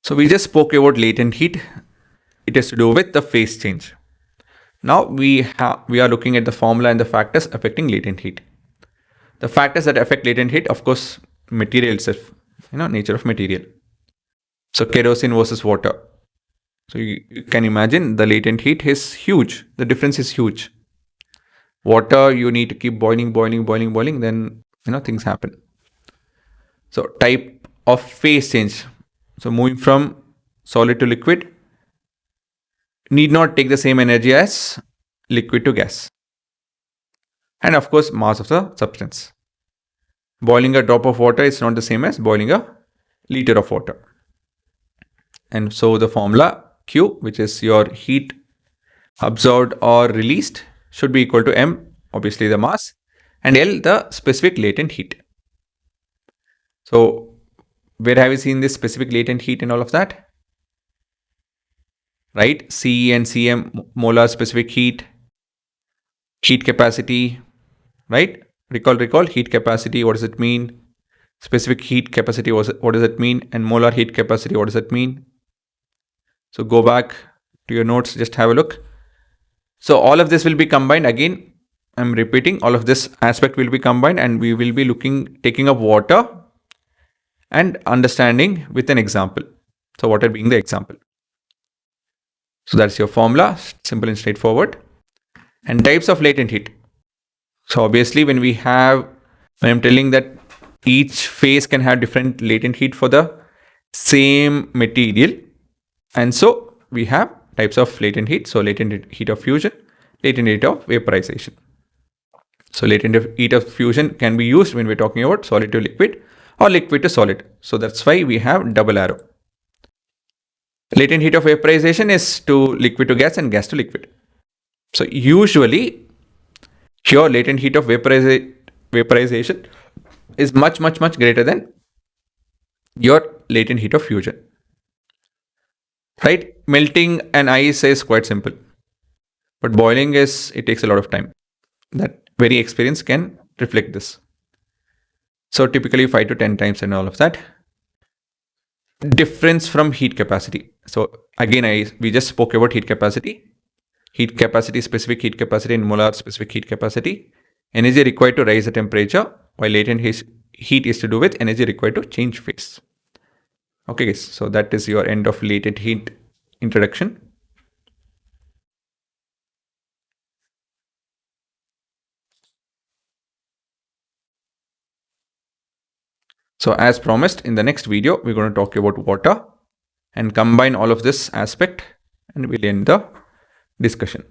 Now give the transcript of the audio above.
So we just spoke about latent heat. It has to do with the phase change. Now we are looking at the formula and the factors affecting latent heat. The factors that affect latent heat, of course, material itself, nature of material. So kerosene versus water. So you can imagine the latent heat is huge. The difference is huge. Water, you need to keep boiling, then things happen. So type of phase change. So moving from solid to liquid need not take the same energy as liquid to gas. And of course, mass of the substance. Boiling a drop of water is not the same as boiling a liter of water. And so the formula Q, which is your heat absorbed or released, should be equal to M, obviously the mass, and L, the specific latent heat. So where have you seen this specific latent heat and all of that? Right? CE and CM, molar specific heat capacity, right? Recall heat capacity, what does it mean? Specific heat capacity, what does it mean? And molar heat capacity, what does it mean? So go back to your notes, just have a look. So all of this will be combined. Again, I'm repeating, all of this aspect will be combined, and we will be taking up water and understanding with an example. So water being the example. So that's your formula, simple and straightforward. And types of latent heat. So obviously when I'm telling that each phase can have different latent heat for the same material. And so we have types of latent heat. So latent heat of fusion, latent heat of vaporization. So latent heat of fusion can be used when we're talking about solid to liquid or liquid to solid. So that's why we have double arrow. Latent heat of vaporization is to liquid to gas and gas to liquid. So usually your latent heat of vaporization is much greater than your latent heat of fusion. Right? Melting an ice is quite simple. But boiling it takes a lot of time. That very experience can reflect this. So typically 5 to 10 times and all of that. Difference from heat capacity. So again, we just spoke about heat capacity. Heat capacity, specific heat capacity, and molar specific heat capacity. Energy required to raise the temperature, while latent heat is to do with energy required to change phase. Okay guys, so that is your end of latent heat introduction. So as promised, in the next video, we're going to talk about water and combine all of this aspect, and we'll end the discussion.